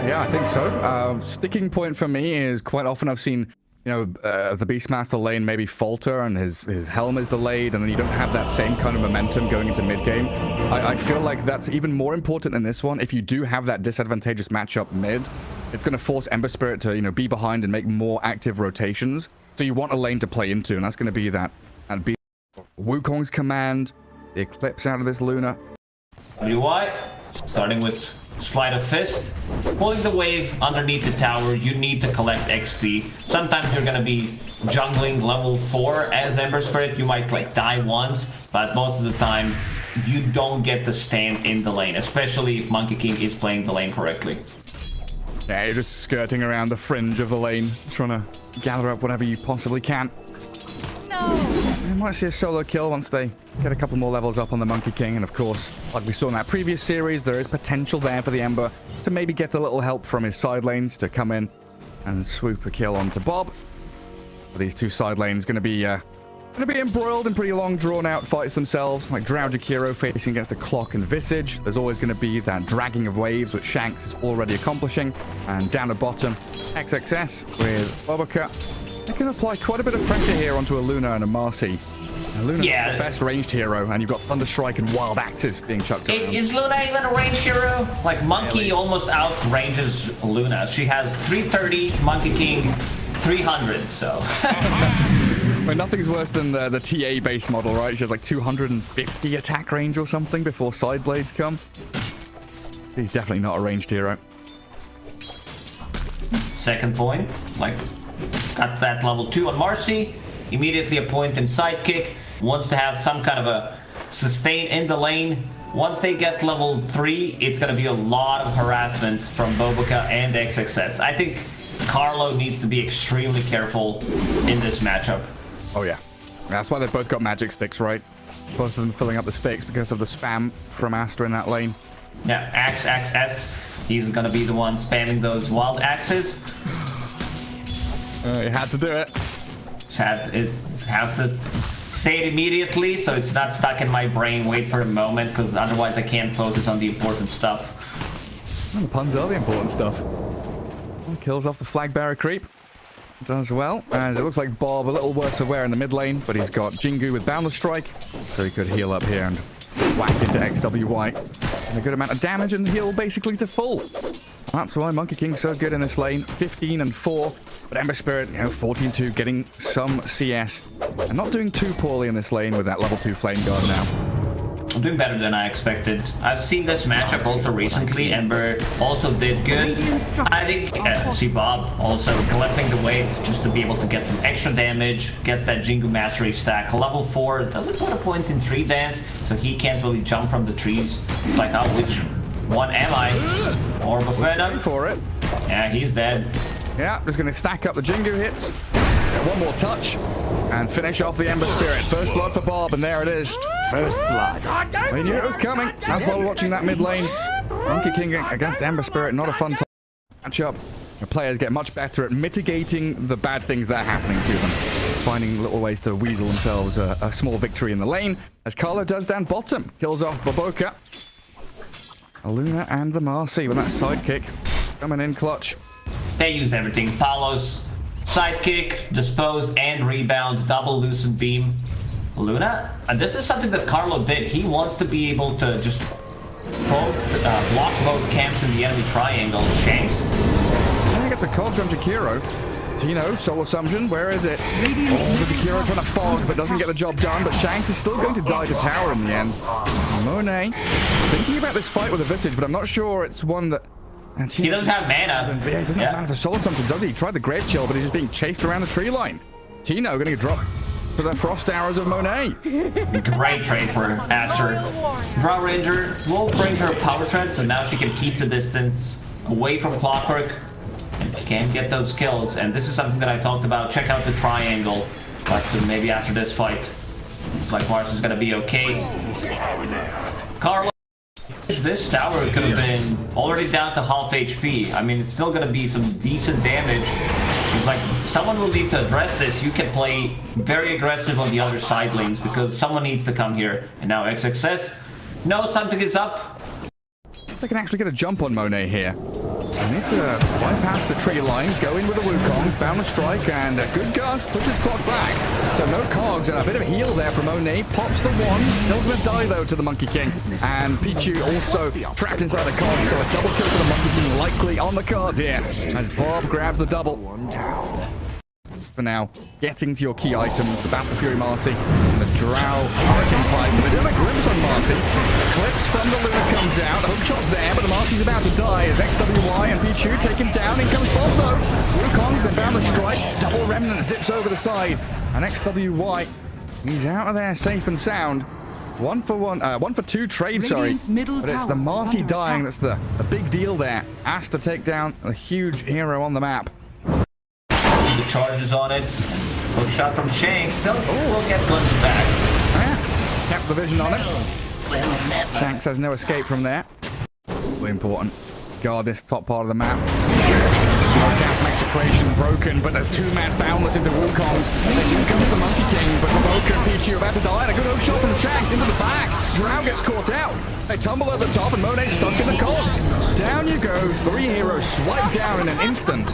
Yeah, I think so. Sticking point for me is quite often I've seen, you know, the Beastmaster lane maybe falter and his helm is delayed, and then you don't have that same kind of momentum going into mid-game. I feel like that's even more important in this one. If you do have that disadvantageous matchup mid, it's going to force Ember Spirit to, you know, be behind and make more active rotations. So you want a lane to play into, and that's going to be that. And be Wukong's command, the Eclipse out of this Luna. WY, starting with Sleight of Fist, pulling the wave underneath the tower. You need to collect XP. Sometimes you're gonna be jungling level 4 as Ember Spirit. You might like die once, but most of the time you don't get to stand in the lane, especially if Monkey King is playing the lane correctly. Yeah, you're just skirting around the fringe of the lane, trying to gather up whatever you possibly can. No! You might see a solo kill once they get a couple more levels up on the Monkey King, and of course, like we saw in that previous series, there is potential there for the Ember to maybe get a little help from his side lanes to come in and swoop a kill onto Bob. These two side lanes going to be embroiled in pretty long, drawn-out fights themselves, like Drow Jakiro facing against a Clock and Visage. There's always going to be that dragging of waves, which Shanks is already accomplishing. And down at bottom, XXS with Boboka. They can apply quite a bit of pressure here onto a Luna and a Marcy. Luna's the best ranged hero, and you've got Thunderstrike and Wild Axes being chucked around. Is Luna even a ranged hero? Like, Monkey almost outranges Luna. She has 330, Monkey King 300, so... Well, nothing's worse than the TA base model, right? She has like 250 attack range or something before side blades come. He's definitely not a ranged hero. Second point, like, got that level 2 on Marcy. Immediately a point in sidekick. Wants to have some kind of a sustain in the lane. Once they get level 3, it's going to be a lot of harassment from Boboka and XXS. I think Carlo needs to be extremely careful in this matchup. Oh yeah. That's why they've both got magic sticks, right? Both of them filling up the stakes because of the spam from Aster in that lane. Yeah, XXS. He's going to be the one spamming those wild axes. You had to do it. Have to say it immediately so it's not stuck in my brain. Wait for a moment, because otherwise I can't focus on the important stuff. Well, the puns are the important stuff. Well, kills off the flag bearer creep. Does well, as it looks like Bob a little worse for wear in the mid lane, but he's got Jingu with Boundless Strike, so he could heal up here and whack into XWY. And a good amount of damage and heal basically to full. That's why Monkey King's so good in this lane. 15 and 4. But Ember Spirit, you know, 14-2, getting some CS. And not doing too poorly in this lane with that level 2 Flame Guard now. I'm doing better than I expected. I've seen this matchup also recently. Ember also did good. I think see Bob also collecting the wave just to be able to get some extra damage. Gets that Jingu Mastery stack. Level 4 doesn't put a point in tree dance, so he can't really jump from the trees. It's like, oh, which one am I? Orb of Venom. For it. Yeah, he's dead. Yeah, just going to stack up the Jingu hits. Get one more touch. And finish off the Ember Spirit. First blood for Bob, and there it is. First blood. We knew it was coming. That's why we're watching that mid lane. Monkey King against Ember Spirit. Not a fun matchup. The players get much better at mitigating the bad things that are happening to them. Finding little ways to weasel themselves a small victory in the lane. As Carlo does down bottom. Kills off Boboka. Luna and the Marcy with that sidekick. Coming in clutch. They use everything. Paolo's sidekick, dispose, and rebound, double lucid beam. Luna, and this is something that Carlo did. He wants to be able to just block both camps in the enemy triangle. Shanks. I think it's a cogs on Jakiro. Tino, Soul Assumption, where is it? Oh, Jakiro trying to fog, but doesn't get the job done. But Shanks is still going to die to tower in the end. Monet, thinking about this fight with a Visage, but I'm not sure it's one that... He doesn't have mana. Yeah, he doesn't have mana for Soul Assumption, does he? He tried the Grave Chill, but he's just being chased around the tree line. Tino going to get dropped for the Frost Arrows of Monet. Great trade for Aster. Draw Ranger will bring her Power Tread, so now she can keep the distance away from Clockwork and can get those kills. And this is something that I talked about. Check out the triangle, but maybe after this fight, like Mars is going to be okay. Carlo. This tower could have been already down to half HP. I mean, it's still going to be some decent damage. It's like, someone will need to address this. You can play very aggressive on the other side lanes because someone needs to come here. And now XXS knows something is up. They can actually get a jump on Monet here. They need to bypass the tree line, go in with a Wukong, found the strike, and a good guard pushes clock back. So no cogs, and a bit of heal there from One. Pops the one, still gonna die though to the Monkey King. And Pichu also trapped inside the cogs, so a double kill for the Monkey King likely on the cards here. As Bob grabs the double. For now, getting to your key items, the Battle Fury Marcy, and the Drow Hurricane Pipe. But they're doing a glimpse on Marcy. Eclipse from the Luna comes out. Hookshot's there, but the Marcy's about to die as XWY and Pichu taken down. In comes Bob though. Wukong's and down the strike. Double Remnant zips over the side. And XWY, he's out of there safe and sound. One for two trade, sorry. But it's the Marcy dying that's the big deal there. Aster take down a huge hero on the map. The charges on it. Hook shot from Shanks. Still will get glimpsed back. Yeah. Kept the vision on it. Shanks has no escape from there. Really important. Guard this top part of the map. Smoke out from Execration broken, but a two-man boundless into Wukong's. And then in comes the Monkey King, but Maboka and Pichu about to die. And a good hook shot from Shanks into the back. Drow gets caught out. They tumble at the top, and Monet's stuck in the cogs. Down you go. 3 heroes swipe down in an instant.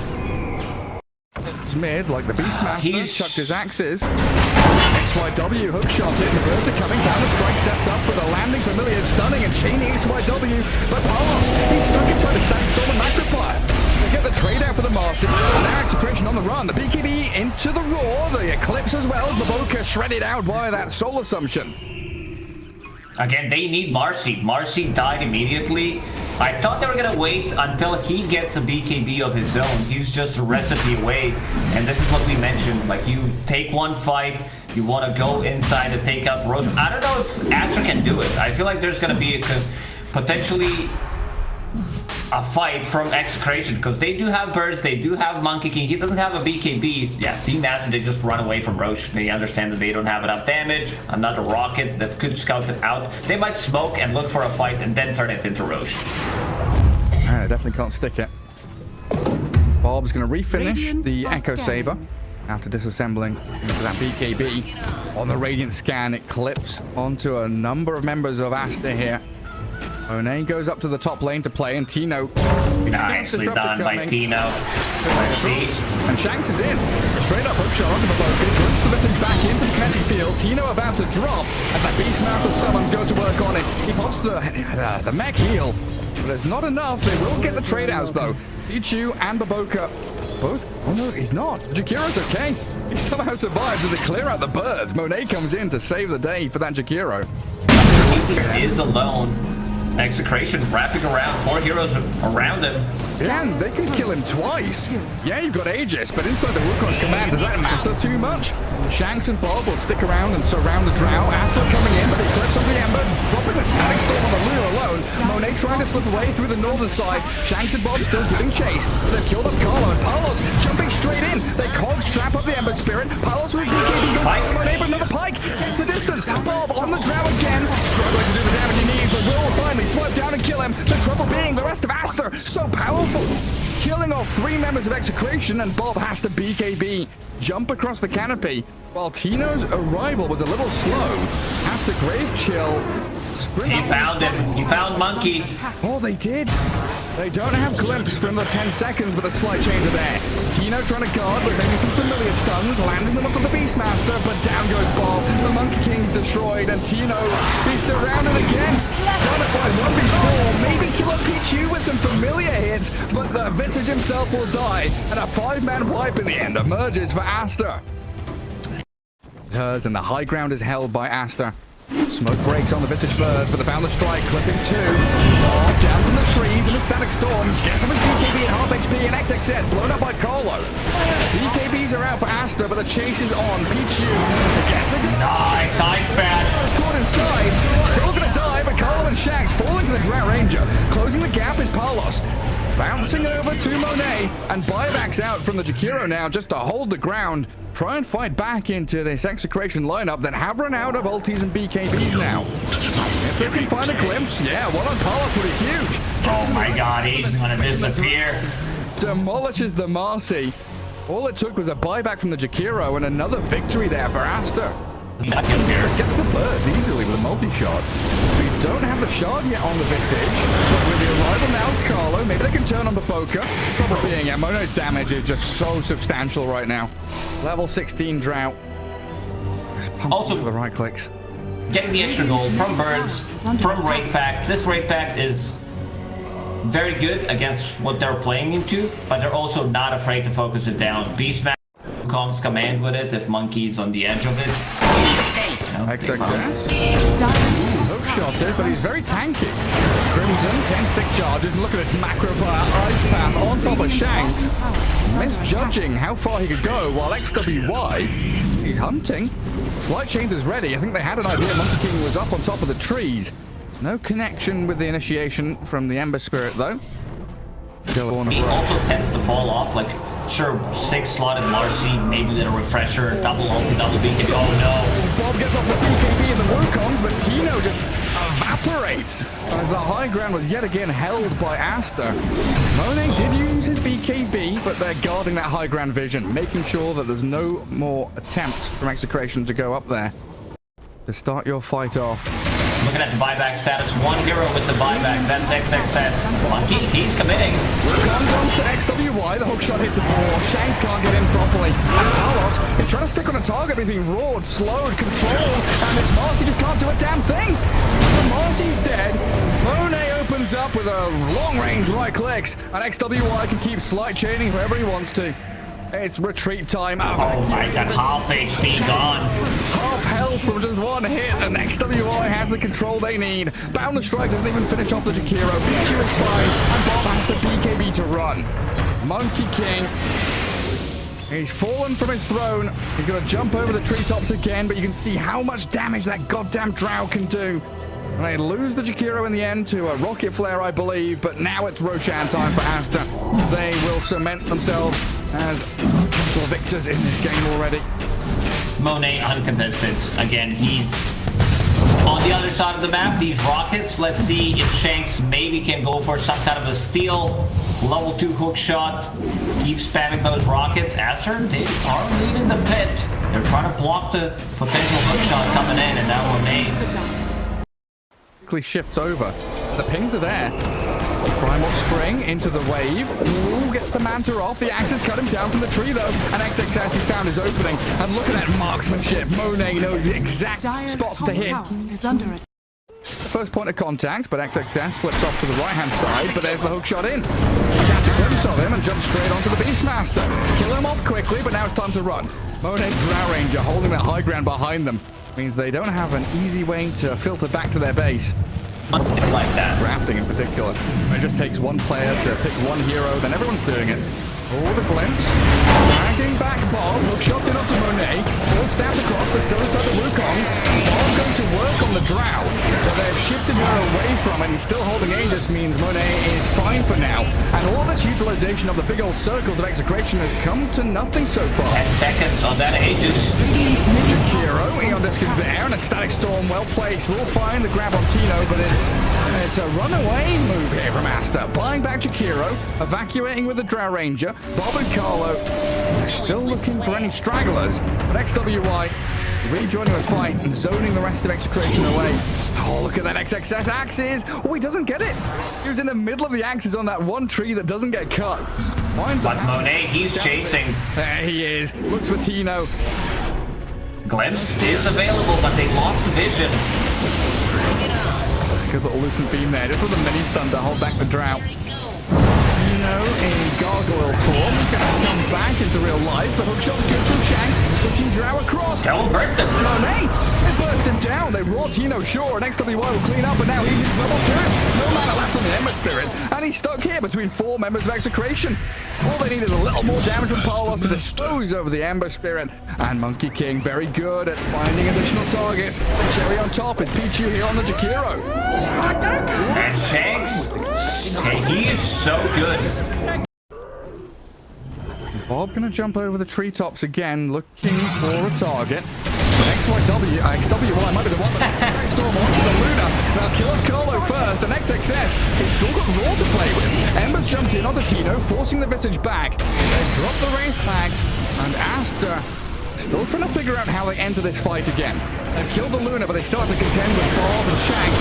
Mid, like the Beastmaster, chucked his axes. XYW hook shot in. The birds are coming down. The strike sets up for the landing. Familiar stunning and chaining XYW. But Palos, he's stuck inside a Static Storm and Magnifier. They get the trade out for the Marcy. And now Execration on the run. The BKB into the Roar. The Eclipse as well. Maboka shredded out by that Soul Assumption. Again, they need Marcy. Marcy died immediately. I thought they were gonna wait until he gets a BKB of his own. He's just a recipe away. And this is what we mentioned. Like, you take one fight, you want to go inside and take out Roche. I don't know if Aster can do it. I feel like there's gonna be potentially a fight from Execration, because they do have birds, they do have Monkey King. He doesn't have a BKB. Yeah, Team Master, they just run away from Roche. They understand that they don't have enough damage. Another rocket that could scout it out. They might smoke and look for a fight and then turn it into Roche. Definitely can't stick it. Bob's going to refinish the Echo Saber after disassembling into that BKB. On the Radiant scan, it clips onto a number of members of Aster here. One goes up to the top lane to play, and Tino. Nicely done by Tino. And Shanks is in. Straight up hook shot onto Maboka. Puts the message back into the candy field. Tino about to drop, and that Beastmaster summons go to work on it. He pops the mech heal, but it's not enough. They will get the trade outs though. Pichu and Maboka both. Oh no, he's not. Jakiro's okay. He somehow survives as they clear out the birds. Monet comes in to save the day for that Jakiro. He is alone. Execration wrapping around, 4 heroes around him. Yeah, they can kill him twice. Yeah, you've got Aegis, but inside the Wukong's command, does that matter too much? Shanks and Bob will stick around and surround the Drow. Aster coming in, but he clips on the Ember, dropping the Static Storm on the Luna alone. Monet trying to slip away through the northern side. Shanks and Bob still giving chase. They've killed up Carlo, and Palos jumping straight in. They cogs trap up the Ember Spirit. Palos with BKB goes for Monet, but another pike gets the distance. Bob on the Drow again, struggling to do the damage he needs, but will finally swipe down and kill him. The trouble being the rest of Aster, so powerful. Killing off 3 members of Execration, and Bob has to BKB jump across the canopy, while Tino's arrival was a little slow. Has to grave chill. He found him. He found Monkey. Oh, they did. They don't have glimpse from the 10 seconds, but a slight change of there. Tino trying to guard with maybe some familiar stuns, landing them up on the Beastmaster, but down goes Bob. The Monkey King's destroyed, and Tino is surrounded again. Trying to find 1v4, maybe kill a Pichu with some familiar hits, but the Visage himself will die, and a 5-man wipe in the end emerges for Aster. And the high ground is held by Aster. Smoke breaks on the Visage Bird, but they found the strike, clipping 2. Bob down from the trees in a Static Storm. Gets him with BKB at half HP, and XXS blown up by Carlo. BKBs are out for Aster, but the chase is on. Pichu gets a good... Nice, ice bat. Caught inside. Still gonna die, but Carlo and Shanks fall into the Drow Ranger. Closing the gap is Palos. Bouncing over to Monet, and buybacks out from the Jakiro now just to hold the ground. Try and fight back into this Execration lineup that have run out of ultis and BKBs now. If they can find a glimpse, yeah, one on Palos would be huge. Oh my god, he's gonna disappear. Demolishes the Marcy. All it took was a buyback from the Jakiro and another victory there for Aster. Gets the birds easily with a multi-shot. We don't have the shard yet on the Visage, but with the arrival now of Carlo, maybe they can turn on the poker. Trouble being, Mono's damage is just so substantial right now. Level 16 drought. Also, the right clicks. Getting the extra gold from birds, from Wraith Pact. This Wraith Pact is very good against what they're playing into, but they're also not afraid to focus it down. Beastmaster comes command with it if Monkey's on the edge of it. XXS. Hook shot it, but he's very tanky. Crimson, 10-stick charges, and look at this macro fire ice path on top of Shanks. Misjudging how far he could go, while XWY, he's hunting. Slight Chains is ready. I think they had an idea Monkey King was up on top of the trees. No connection with the initiation from the Ember Spirit, though. He also tends to fall off, like, sure, 6-slotted Marcy, maybe a little refresher, double ulti, double BKB. Oh no! Bob gets off the BKB and the Wukongs, but Tino just evaporates as the high ground was yet again held by Aster. Monet did use his BKB, but they're guarding that high ground vision, making sure that there's no more attempts from Execration to go up there. To start your fight off. Looking at the buyback status, one hero with the buyback, that's XXS. Monkey, he's committing. Comes on to XWY, the hookshot hits the ball, Shank can't get in properly. And Carlos is trying to stick on a target, but he's being roared, slowed, controlled, and this Marcy just can't do a damn thing. The Marcy's dead. Monet opens up with a long-range right clicks, and XWY can keep slight chaining wherever he wants to. It's retreat time. Oh my god, half HP gone. Half health from just one hit, and XWI has the control they need. Boundless Strike doesn't even finish off the Jakiro. Pichu is fine, and Bob has the BKB to run. Monkey King, he's fallen from his throne. He's going to jump over the treetops again, but you can see how much damage that goddamn Drow can do. And they lose the Jakiro in the end to a Rocket Flare, I believe, but now it's Roshan time for Aster. They will cement themselves as potential victors in this game already. Monet uncontested. Again, he's on the other side of the map. These rockets, let's see if Shanks maybe can go for some kind of a steal. Level 2 hook shot. Keep spamming those rockets. Aster, they are leaving the pit. They're trying to block the potential hook shot coming in, and now Monet shifts over. The pings are there. Primal Spring into the wave. Ooh, gets the Manta off. The axe has cut him down from the tree, though. And XXS has found his opening. And look at that marksmanship. Monet knows the exact spots to hit. First point of contact, but XXS slips off to the right-hand side. But there's the hook shot in. Catch a glimpse of him and jump straight onto the Beastmaster. Kill him off quickly, but now it's time to run. Monet Drow Ranger holding that high ground behind them. Means they don't have an easy way to filter back to their base. Must like that. Drafting in particular. It just takes one player to pick one hero, then everyone's doing it. Oh, the glimpse. Dragging back Bob. Hook shot in onto Monet. All stabbed across, but still inside the Wukongs. Bob going to work on the Drow. But they've shifted her away from it. He's still holding Aegis, means Monet is fine for now. And all this utilization of the big old circles of Execration has come to nothing so far. 10 seconds on that Aegis. Hero, Eon Disc is there, and a Static Storm well placed. Will find the grab on Tino, but it's a runaway move here from Aster. Buying back Jakiro, evacuating with the Drow Ranger. Bob and Carlo are still looking for any stragglers, but XWY rejoining the fight and zoning the rest of Execration away. Oh, look at that XXS axes. Oh, he doesn't get it. He was in the middle of the axes on that one tree that doesn't get cut. But Monet, he's chasing. There he is. Looks for Tino. Glimpse is available, but they lost the vision. Good little Lucent Beam there, just with a mini stun to hold back the Drought. Tino in gargoyle form, gonna come back into real life. The hookshot's good from Shanks, pushing Drow across. Hell, burst him. Monet, they burst him down. They raw Tino sure, and XWY will clean up, and now he's in trouble too. No mana left on the Ember Spirit, and he's stuck here between 4 members of Execration. All they need is a little more damage from Paulos to dispose of the Ember Spirit. And Monkey King very good at finding additional targets. The cherry on top is Pichu here on the Jakiro. And Shanks, he's so good. Bob gonna jump over the treetops again, looking for a target. XWY might be the one that storm onto the Luna. Now kills Carlo first, and XXS, he's still got Raw to play with. Ember's jumped in onto Tino, forcing the Visage back. They drop the Wraith Pact, and Aster still trying to figure out how they enter this fight again. They've killed the Luna, but they still have to contend with Bob and Shanks.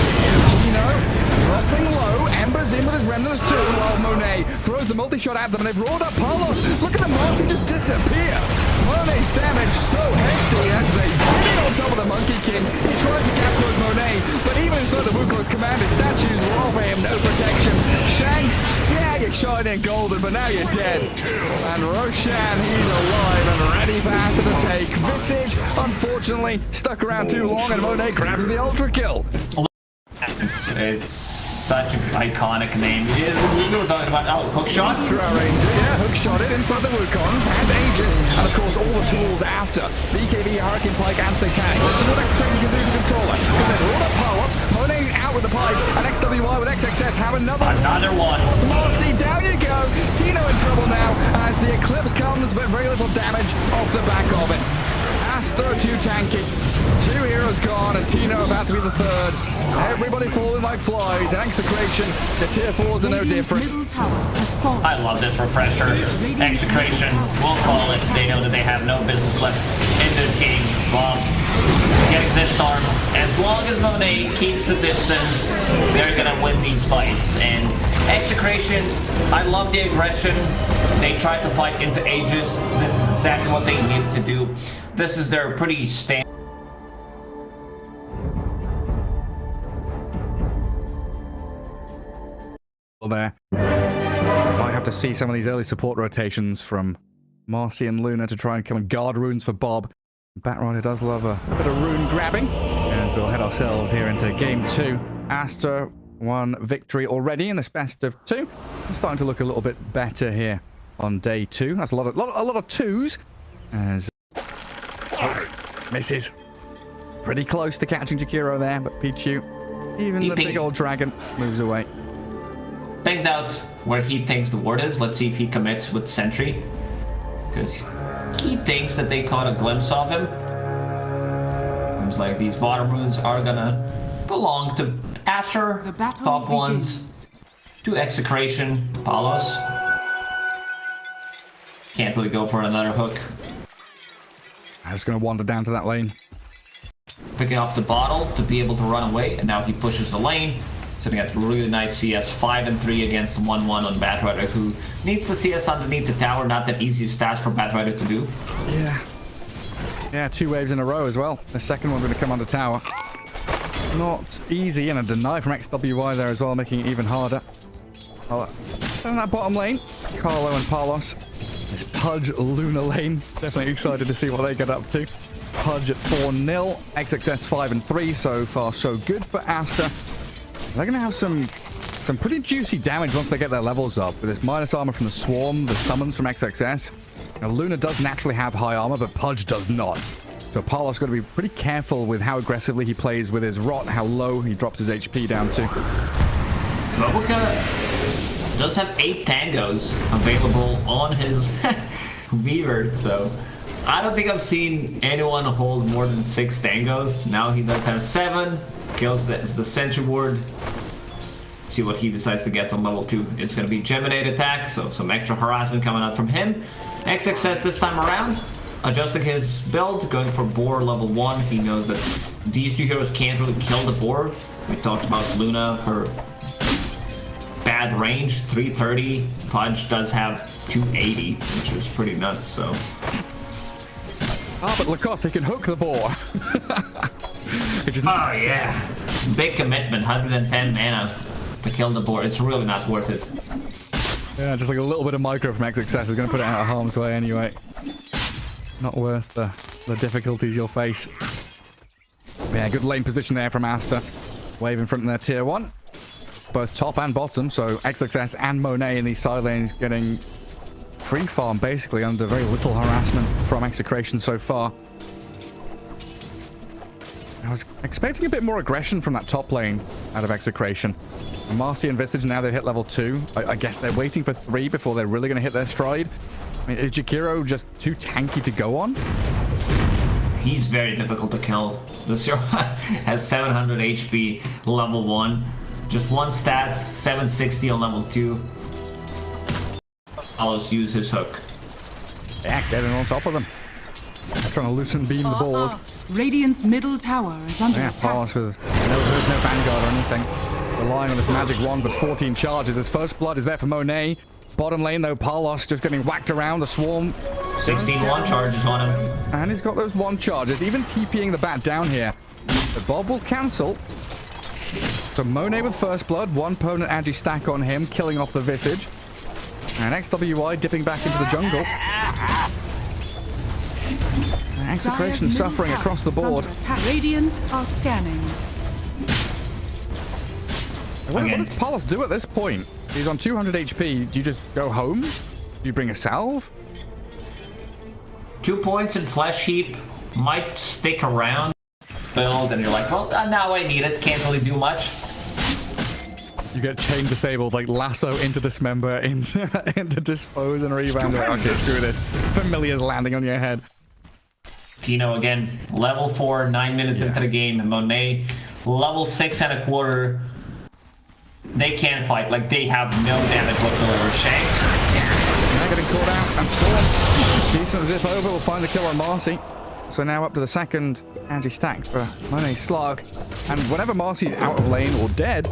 Tino dropping low. Ember's in with his Remnants too, while Monet throws the multi-shot at them, and they've rolled up Palos. Look at the Marcy just disappear. Monet's damage so hefty as they get in on top of the Monkey King. He tries to gap close Monet, but even inside the Wukong's commanded statues will offer him no protection. Shanks, yeah, you're shining golden, but now you're dead. And Roshan, he's alive and ready for after the take. Visage, unfortunately, stuck around too long, and Monet grabs the ultra kill. It's such an iconic name. We were talking about, hookshot? Yeah, hookshot it inside the Wukongs and Aegis, and of course all the tools after. BKB, Hurricane Pike, and Satanic. Let's see what X-Trade can do to control it. Because they've rolled up power-ups, Monet out with the pipe, and XWY with XXS have another one. Marcy, down you go. Tino in trouble now as the Eclipse comes, but very little damage off the back of it. Aster too tanky. 2 heroes gone, and Tino about to be the 3rd. Everybody falling like flies, and Execration, the tier 4s are no different. I love this refresher. Execration, we'll call it. They know that they have no business left in this game. Bob getting this arm. As long as Monet keeps the distance, they're gonna win these fights. And Execration, I love the aggression. They tried to fight into Aegis. This is exactly what they needed to do. This is their pretty standard. There. Might have to see some of these early support rotations from Marcy and Luna to try and come and guard runes for Bob. Batrider does love a bit of rune grabbing, as we'll head ourselves here into game 2. Aster won victory already in this best of 2. It's starting to look a little bit better here on day 2. That's a lot of 2s. As misses. Pretty close to catching Jakiro there, but Pichu, even the big old dragon, moves away. Pinged out where he thinks the ward is. Let's see if he commits with Sentry. Because he thinks that they caught a glimpse of him. Seems like these bottom runes are gonna belong to Aster. Top ones to Execration. Palos. Can't really go for another hook. I was gonna wander down to that lane. Picking up the bottle to be able to run away, and now he pushes the lane. Sitting at really nice CS, 5 and 3 against 1-1 on Batrider, who needs the CS underneath the tower. Not that easy stats for Batrider to do. Yeah, 2 waves in a row as well. The second one going to come under tower. Not easy, and a deny from XWY there as well, making it even harder. In that bottom lane, Carlo and Palos. This Pudge Luna lane. Definitely excited to see what they get up to. Pudge at 4-0. XXS 5 and 3. So far, so good for Aster. They're going to have some pretty juicy damage once they get their levels up. With this minus armor from the Swarm, the summons from XXS. Now, Luna does naturally have high armor, but Pudge does not. So Palos got to be pretty careful with how aggressively he plays with his Rot, how low he drops his HP down to. Roboka does have 8 tangos available on his Weaver, so I don't think I've seen anyone hold more than 6 tangos. Now he does have 7. Kills the Sentry Ward. See what he decides to get on level 2. It's going to be Geminate attack, so some extra harassment coming out from him. XXS this time around, adjusting his build, going for Boar level 1. He knows that these 2 heroes can't really kill the Boar. We talked about Luna, her bad range, 330. Pudge does have 280, which is pretty nuts, so. But Lacoste, he can hook the Boar. Oh yeah, big commitment, 110 mana to kill the Boar. It's really not worth it. Yeah, just like a little bit of micro from XXS is going to put it out of harm's way anyway. Not worth the difficulties you'll face. Yeah, good lane position there from Aster. Wave in front of their tier 1. Both top and bottom, so XXS and Monet in these side lanes getting free farm basically under very little harassment from Execration so far. I was expecting a bit more aggression from that top lane out of Execration. And Marcy and Visage, now they've hit level 2. I guess they're waiting for 3 before they're really going to hit their stride. I mean, is Jakiro just too tanky to go on? He's very difficult to kill. This hero has 700 HP, level 1. Just 1 stats, 760 on level 2. I'll just use his hook. Yeah, getting on top of them. Trying to loosen beam the board. Radiant's middle tower is under Yeah, attack. Palos with no Vanguard or anything. Relying on this magic wand, but 14 charges. His first blood is there for Monet. Bottom lane, though, Palos just getting whacked around the swarm. 16-1 charges on him. And he's got those 1 charges, even TPing the bat down here. The Bob will cancel. So Monet with first blood, 1 opponent agi stack on him, killing off the Visage. And XWI dipping back into the jungle. And Execration suffering across the board. Radiant are scanning. What does Palos do at this point? He's on 200 HP. Do you just go home? Do you bring a salve? 2 points in Flesh Heap might stick around. Build, and you're like, well, now I need it. Can't really do much. You get chain disabled, like lasso into dismember, into dispose and rebound. Okay, screw this. Familiar's landing on your head. Tino again, level 4, 9 minutes into the game. And Monet, level 6 and a quarter. They can't fight. Like, they have no damage whatsoever. Shanks. Now getting caught out. And Storm. Decent zip over. We'll find the kill on Marcy. So now up to the second agi stack for Monet Slug. And whenever Marcy's out of lane or dead,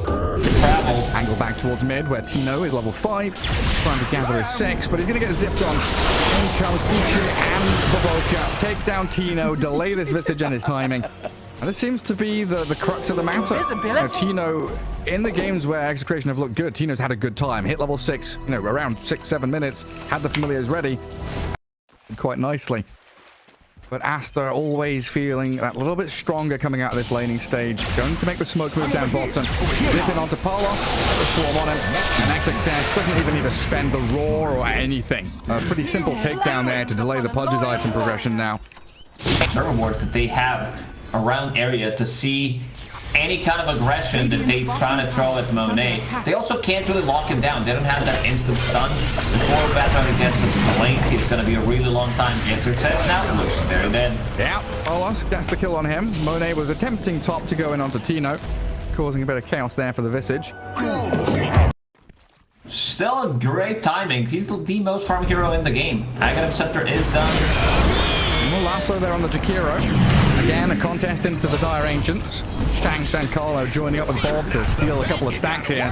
angle back towards mid where Tino is level 5, trying to gather his 6, but he's going to get zipped on. In comes Pichu and Baboka. Take down Tino, delay this Visage and his timing. And this seems to be the crux of the matter. You know, Tino, in the games where Execration have looked good, Tino's had a good time. Hit level 6, you know, around 6-7 minutes, had the familiars ready quite nicely. But Aster always feeling that little bit stronger coming out of this laning stage. Going to make the smoke move down bottom. Zipping onto Palos. The swarm on him. And XXS doesn't even need to spend the roar or anything. A pretty simple takedown there to delay the Pudge's item progression now. The rewards that they have around area to see any kind of aggression that they try to throw at Monet. They also can't really lock him down. They don't have that instant stun. Before Batrunner gets a blink, it's going to be a really long time. Get success now. It looks very dead. Yeah, Palos gets the kill on him. Monet was attempting top to go in onto Tino, causing a bit of chaos there for the Visage. Still a great timing. He's the most farm hero in the game. Aghanim Scepter is done. More lasso there on the Jakiro. Again, a contest into the Dire Ancients. Shanks and Carlo joining up with Bob to steal a couple of stacks here.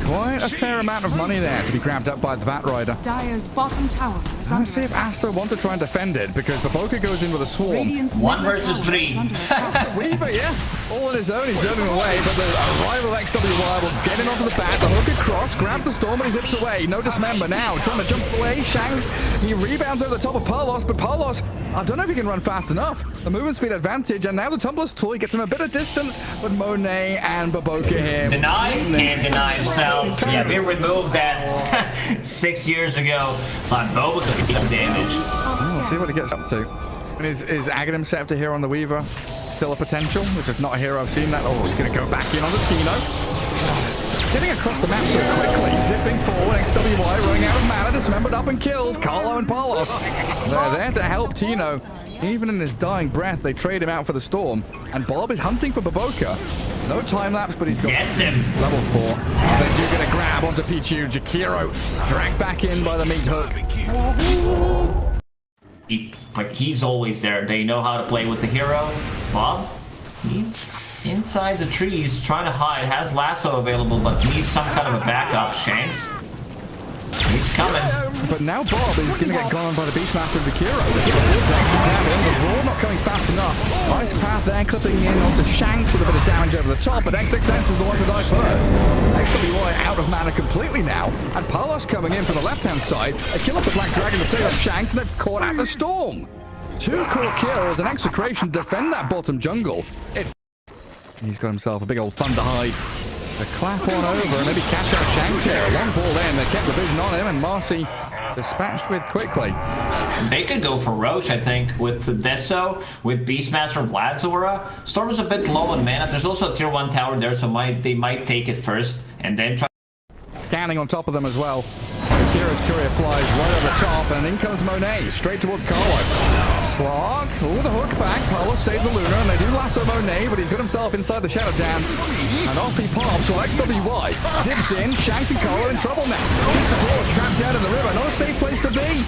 Quite a fair amount of money there to be grabbed up by the Bat Rider. Dire's bottom tower is under Let's see if Aster want to try and defend it, because Baboka goes in with a swarm. Radiant's 1 middle versus tower 3. is under attack. Weaver, yeah, all on his own, he's zoning away, but the arrival XWY will get in onto the bat, the hook across, grabs the storm and he zips away. No dismember now, trying to jump away. Shanks, he rebounds over the top of Palos, but Palos, I don't know if he can run fast enough. The movement speed advantage, and now the Tumbler's toy gets him a bit of distance, but Monet and Baboka here. Deny? Can't deny himself. Yeah, they removed that 6 years ago. But Boba could be damage. We'll see what he gets up to. And is Aghanim Scepter here on the Weaver still a potential? Which is not a hero I've seen that. Oh, he's going to go back in on the Tino. Getting across the map so quickly, zipping forward, XWY running out of mana, dismembered up and killed. Carlo and Palos, they're there to help Tino. Even in his dying breath, they trade him out for the Storm. And Bob is hunting for Baboka. No time lapse, but he's got Gets him. level 4. They do get a grab onto Pichu. Jakiro dragged back in by the meat hook. He's always there. They know how to play with the hero. Bob, he's inside the trees trying to hide. Has lasso available, but needs some kind of a backup. Shanks. He's coming. But now Bob is going to get gone by the Beastmaster of Jakiro. The roar not coming fast enough. Nice path there, clipping in onto Shanks with a bit of damage over the top, but XXS is the one to die first. XWY out of mana completely now, and Palos coming in from the left-hand side. A kill off the Black Dragon to save up Shanks, and they've caught out the Storm. 2 core kills, and Execration defend that bottom jungle. He's got himself a big old Thunderhide. A clap on over and maybe catch out Shanks here. A long ball in, they kept the vision on him, and Marcy dispatched with quickly. They could go for Roche, I think, with the Deso, with Beastmaster of Vlad's. Storm is a bit low on mana. There's also a tier 1 tower there, so they might take it first and then try. Scanning on top of them as well. Kira's courier flies right over the top, and in comes Monet, straight towards Carlo. Slog, with a hook back, Palos saves the Luna, and they do lasso Monet, but he's got himself inside the Shadow Dance, and off he pops, while XWY zips in, Shanks and Carlo in trouble now. Two supports trapped down in the river, not a safe place to be.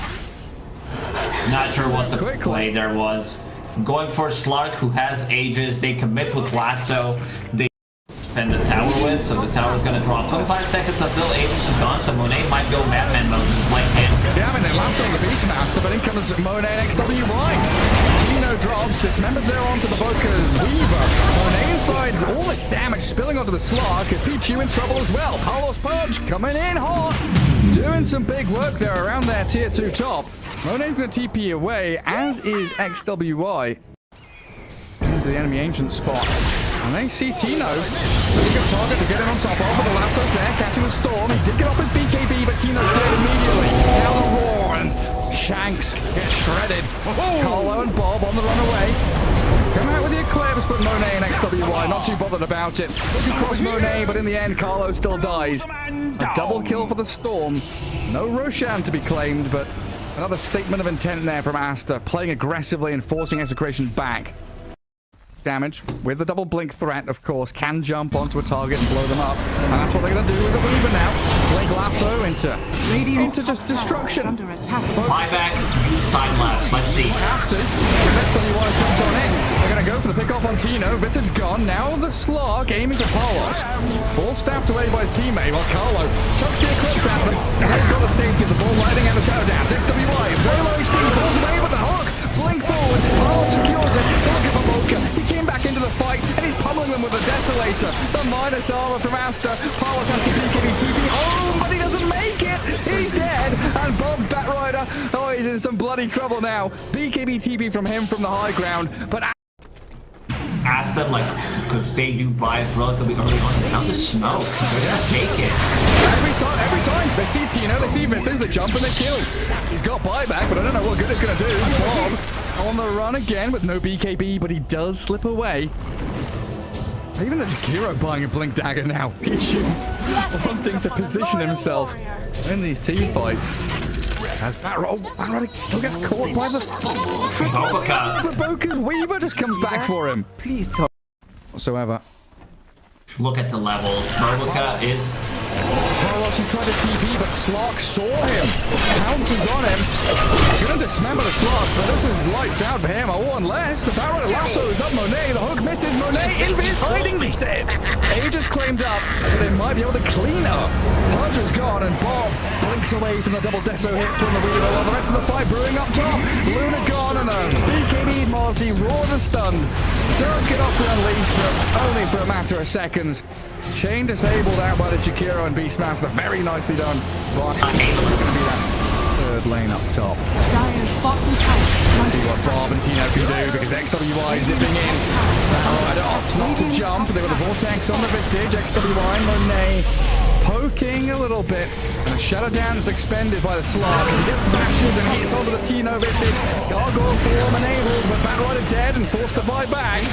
Not sure what the Quickly. play there was. Going for Slark, who has Aegis. They commit with Lasso. They defend the tower with, so the tower's gonna drop 25 seconds until Aegis is gone, so Monet might go Madman mode with Blank Hand. Yeah, I mean, they lasso the Beastmaster, but in comes Monet and XWY. Tino drops, dismembers there onto the Boker's Weaver. Monet inside, all this damage spilling onto the Slark. Pichu in trouble as well. Carlos Purge coming in hot. Doing some big work there around their tier 2 top. Monet's going to TP away, as is XWY. Into the enemy ancient spot. And they see Tino. Really good target to get him on top of. But the lasso's there, catching the storm. He did get off his BKB, but Tino cleared immediately. Now the roar, and Shanks gets shredded. Carlo and Bob on the run away. Come out with the Eclipse, but Monet and XWY not too bothered about it. Looking across Monet, but in the end, Carlo still dies. A double kill for the Storm. No Roshan to be claimed, but another statement of intent there from Aster, playing aggressively and forcing Execration back. Damage with the double blink threat, of course, can jump onto a target and blow them up. And that's what they're going to do with the Weaver now. Blink lasso into just destruction. Under attack. Buyback, use time lapse. Let's see. Have to. XWY jumped on in. They're going to go for the pick off on Tino. Visage gone. Now the Slark aiming for Carlos. Ball stabbed away by his teammate while Carlo chucks the Eclipse at them. And they've got the safety of the ball lighting and the shadow dance. XWY is very low speed. Falls away with the hook. Blink forward. Carlos secures it. Looking for Boca. He came back into the fight and he's pummeling them with a Desolator. The minus armor from Aster. Carlos has to BKB TP home, but he doesn't make it. He's dead. And Bob Batrider, oh, he's in some bloody trouble now. BKB TP from him from the high ground, but Ask them, like, because they do buy it relatively early on. Now the snow. They're gonna take it. every time they see Tino, they see Visage, they jump and they kill. He's got buyback, but I don't know what good it's gonna do. Bob on the run again with no BKB, but he does slip away. Even the Jakiro buying a Blink Dagger now. Pichu wanting to position himself in these team fights. As Batrider still gets caught by the Boker's Weaver just comes back for him. Please. Whatsoever. Look at the levels. Boboka is... Carlos, he tried to TP, but Slark saw him. Pounces on him. He's going to dismember the Slark, but this is lights out for him. Oh, unless the Batrider lassos up Monet. The hook misses Monet. Invis hiding dead. Aegis claimed up, but they might be able to clean up. Pudge is gone, and Bob blinks away from the double deso hit from the Weaver. While the rest of the fight brewing up top. Luna gone, and a BKB Marcy roared and stunned. Does get off to unleash, but only for a matter of seconds. Chain disabled out by the Jakiro and Beastmaster. Very nicely done. But third lane up top. Dire's bottom tower. Let's see what Bob and Tino can do, because XWY is zipping in. Batrider opts not to jump. They've got the Vortex on the Visage. XWY and Monet poking a little bit. And a Shadow Dance expended by the Slark. He gets matches and hits onto the Tino Visage. Gargoyle form enabled, but Batrider dead and forced to buy back.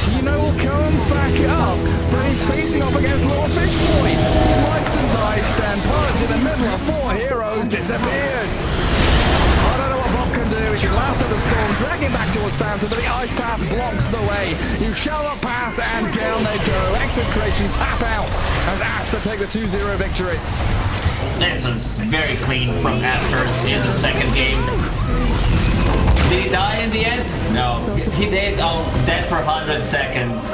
Tino will come back up, but he's facing off against Lord Fishboy. Sliced and diced, and Pudge in the middle of 4 heroes disappears. I don't know what Bob can do. He can lasso the storm, drag him back towards Fountain, but the ice path blocks the way. You shall not pass, and down they go. Execration tap out as Aster take the 2-0 victory. This was very clean from Aster in the second game. Did he die in the end? No. He did. Oh, dead for 100 seconds.